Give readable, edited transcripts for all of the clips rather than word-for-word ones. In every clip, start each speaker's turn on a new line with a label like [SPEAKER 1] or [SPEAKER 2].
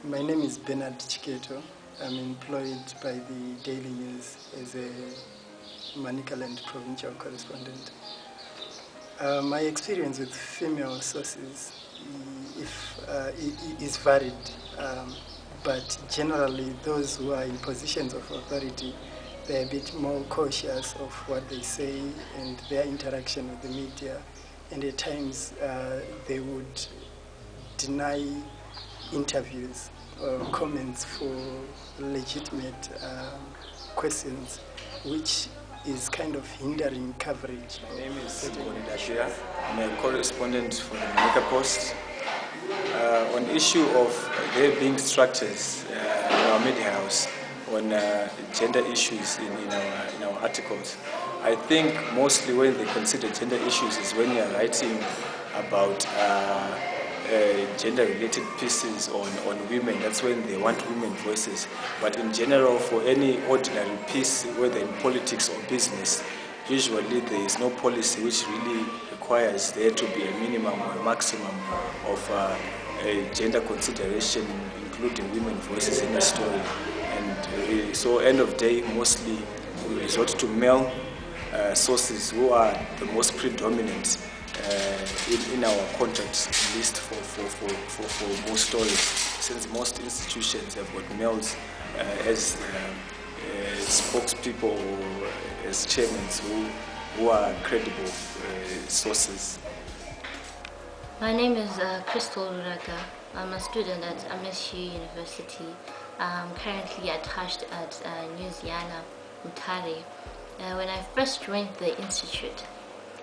[SPEAKER 1] My name is Bernard Chiketo. I'm employed by the Daily News as a Manicaland provincial correspondent. My experience with female sources is varied, but generally those who are in positions of authority, they're a bit more cautious of what they say and their interaction with the media, and at times they would deny interviews or comments for legitimate questions, which is kind of hindering coverage.
[SPEAKER 2] My name is Mutare. I'm a correspondent for the Manica Post. On the issue of there being structures in our media house on gender issues in our articles, I think mostly when they consider gender issues is when you are writing about gender-related pieces on women. That's when they want women voices. But in general, for any ordinary piece, whether in politics or business, usually there is no policy which really requires there to be a minimum or maximum of gender consideration, including women voices in the story. And so end of day, mostly we resort to male sources who are the most predominant in our contract list for most stories, since most institutions have got males as spokespeople or as chairmen who are credible sources.
[SPEAKER 3] My name is Crystal Ruraga. I'm a student at MSU University. I'm currently attached at Louisiana, Mutare. When I first joined the institute,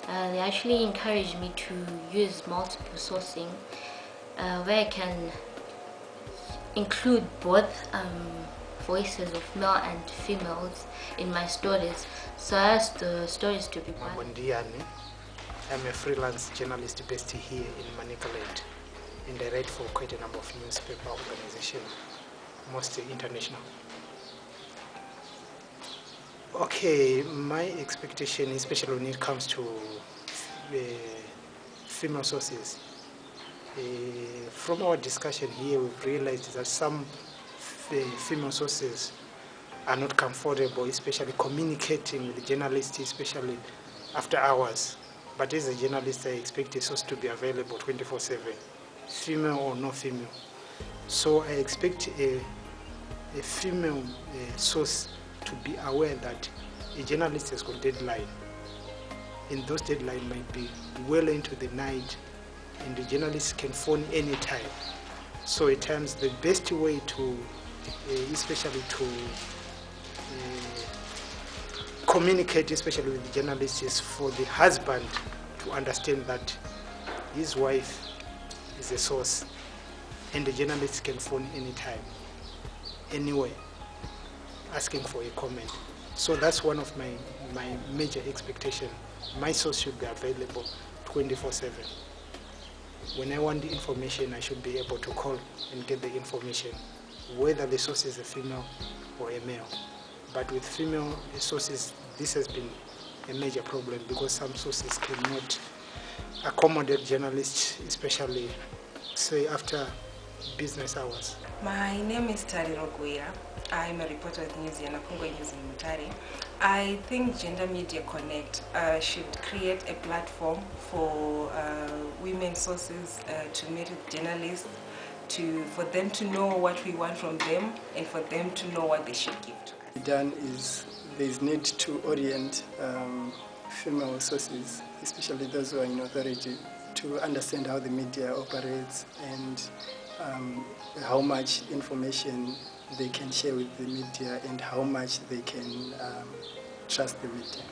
[SPEAKER 3] they actually encouraged me to use multiple sourcing where I can include both voices of male and females in my stories, so as the stories to be balanced.
[SPEAKER 4] I'm a freelance journalist based here in Manicaland, and I write for quite a number of newspaper organizations, mostly international. Okay, my expectation, especially when it comes to female sources, from our discussion here, we've realized that some female sources are not comfortable, especially communicating with the journalists, especially after hours. But as a journalist, I expect a source to be available 24/7, female or no female. So I expect a female source to be aware that a journalist has got deadline, and those deadlines might be well into the night, and the journalist can phone anytime. So at times the best way to, especially to communicate, especially with the journalist, is for the husband to understand that his wife is a source, and the journalist can phone anytime, anywhere, asking for a comment. So that's one of my major expectations. My source should be available 24/7. When I want the information, I should be able to call and get the information, whether the source is a female or a male. But with female sources, this has been a major problem because some sources cannot accommodate journalists, especially, say, after business hours.
[SPEAKER 5] My name is Tari Roguira. I'm a reporter at News in Mutare. I think Gender Media Connect should create a platform for women sources to meet with journalists, for them to know what we want from them and for them to know what they should give to us.
[SPEAKER 1] Done is there's need to orient female sources, especially those who are in authority, to understand how the media operates and how much information they can share with the media and how much they can trust the media.